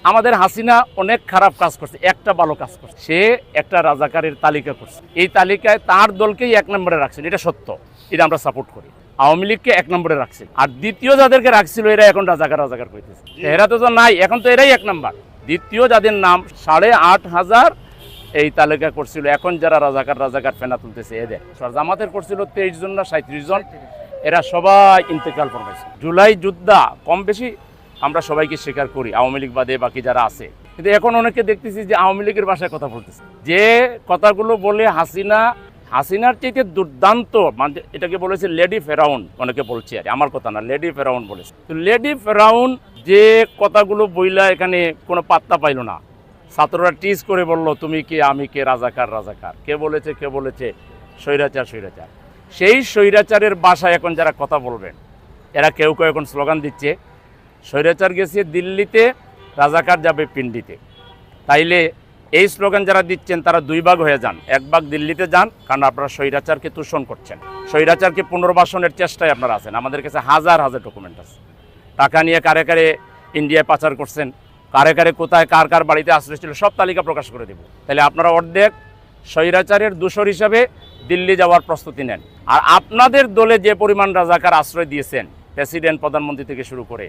আমাদের হাসিনা অনেক খারাপ কাজ করছে, একটা ভালো কাজ করছে। সে একটা রাজাকারের তালিকা করছে, এই তালিকায় তার দলকেই 1 নম্বরে রাখছেন, এটা সত্য, এটা আমরা সাপোর্ট করি। আওয়ামী লীগকে 1 নম্বরে রাখছিল, আর দ্বিতীয় যাদেরকে রাখছিল এরা এখন রাজাকার করতেছে। এরা তো নাই, এখন তো এরাই 1 নম্বর। দ্বিতীয় যাদের নাম 8,500 এই তালিকা করছিল, এখন যারা রাজাকার ফেনা তুলতেছে এদের। জামাতের করছিল 23 জন না 37 জন, এরা সবাই ইন্তেকাল ফরমাইছে। জুলাই যোদ্ধা কম বেশি আমরা সবাইকে স্বীকার করি, আওয়ামী লীগ বাদে বাকি যারা আছে। কিন্তু এখন অনেকে দেখতেছি যে আওয়ামী লীগের ভাষায় কথা বলতেছে, যে কথাগুলো বলে হাসিনার চাইতে দুর্দান্ত, মানে এটাকে বলেছে লেডি ফেরাউন, অনেকে বলছে, আর আমার কথা না, লেডি ফেরাউন বলেছে। তো লেডি ফেরাউন যে কথাগুলো বইলা এখানে কোনো পাত্তা পাইল না, ছাত্ররা টিজ করে বলল তুমি কে আমি কে, রাজাকার কে বলেছে স্বৈরাচার। সেই স্বৈরাচারের ভাষায় এখন যারা কথা বলবেন, এরা কেউ এখন স্লোগান দিচ্ছে স্বৈরাচার গেছে দিল্লিতে, রাজাকার যাবে পিন্ডিতে। তাইলে এই স্লোগান যারা দিচ্ছেন তারা 2 ভাগ হয়ে যান, 1 ভাগ দিল্লিতে যান, কারণ আপনারা স্বৈরাচারকে তুষণ করছেন, স্বৈরাচারকে পুনর্বাসনের চেষ্টায় আপনারা আছেন। আমাদের কাছে হাজার ডকুমেন্ট আছে, টাকা নিয়ে কারে ইন্ডিয়ায় পাচার করছেন, কারে কোথায় কার বাড়িতে আশ্রয় ছিল, সব তালিকা প্রকাশ করে দেব। তাহলে আপনারা অর্ধেক স্বৈরাচারের দূষর হিসাবে দিল্লি যাওয়ার প্রস্তুতি নেন। আর আপনাদের দলে যে পরিমাণ রাজাকার আশ্রয় দিয়েছেন, প্রেসিডেন্ট প্রধানমন্ত্রী থেকে শুরু করে,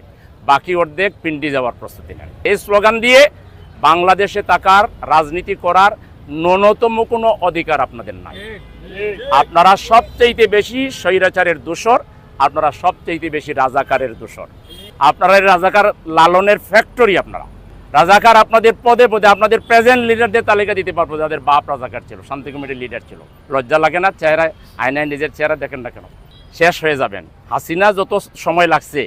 বাকি অর্ধেক পিন্ডি যাওয়ার প্রস্তুতি নেন। এই স্লোগান দিয়ে বাংলাদেশে থাকার, রাজনীতি করার ন্যূনতম কোনো অধিকার আপনাদের নাই। আপনারা সবচেয়ে বেশি স্বৈরাচারের দোষর, আপনারা সবচেয়ে বেশি রাজাকারের দোষর। আপনারা রাজাকার লালনের ফ্যাক্টরি, আপনারা রাজাকার। আপনাদের পদে আপনাদের প্রেজেন্ট লিডারদের তালিকা দিতে পারবো যাদের বাপ রাজাকার ছিল, শান্তি কমিটির লিডার ছিল। লজ্জা লাগে না? চেহারা আয়নায় নিজের চেহারা দেখেন না কেন? শেষ হয়ে যাবেন। হাসিনা যত সময় লাগছে,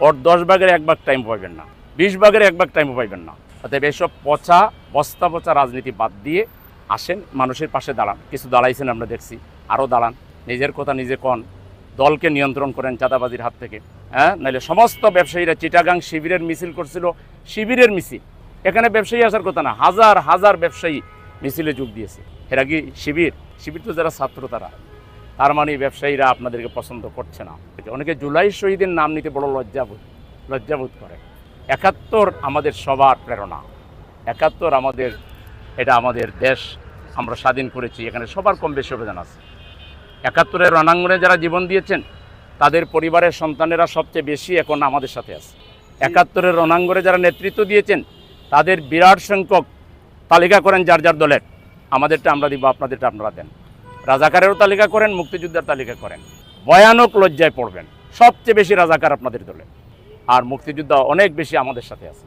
ওর 10 ভাগের 1 ভাগ টাইম পাইবেন না, 20 ভাগের 1 ভাগ টাইম পাইবেন না। অতএব এসব বস্তা পচা রাজনীতি বাদ দিয়ে আসেন, মানুষের পাশে দাঁড়ান। কিছু দাঁড়াইছেন আমরা দেখছি, আরও দাঁড়ান, নিজের কথা নিজে কন, দলকে নিয়ন্ত্রণ করেন চাঁদাবাজির হাত থেকে। নাহলে সমস্ত ব্যবসায়ীরা চিটাগাং শিবিরের মিছিল করছিল, শিবিরের মিছিল, এখানে ব্যবসায়ী আসার কথা না, হাজার ব্যবসায়ী মিছিলে যোগ দিয়েছে। এরা কি শিবির তো যারা ছাত্র তার মানে ব্যবসায়ীরা আপনাদেরকে পছন্দ করছে না। অনেকে জুলাই শহীদের নাম নিতে বড় লজ্জাবোধ করে। 71 আমাদের সবার প্রেরণা, 71 এটা আমাদের দেশ, আমরা স্বাধীন করেছি, এখানে সবার কম বেশি অবদান আছে। 71-এর রণাঙ্গনে যারা জীবন দিয়েছেন তাদের পরিবারের সন্তানেরা সবচেয়ে বেশি এখন আমাদের সাথে আছে। 71-এর রণাঙ্গনে যারা নেতৃত্ব দিয়েছেন তাদের বিরাট সংখ্যক তালিকা করেন যার দলের, আমাদেরটা আমরা দিব, আপনাদেরটা আপনারা দেন। রাজাকারেরও তালিকা করেন, মুক্তিযোদ্ধার তালিকা করেন, ভয়ানক লজ্জায় পড়বেন। সবচেয়ে বেশি রাজাকার আপনাদের দলে, আর মুক্তিযোদ্ধা অনেক বেশি আমাদের সাথে আছে।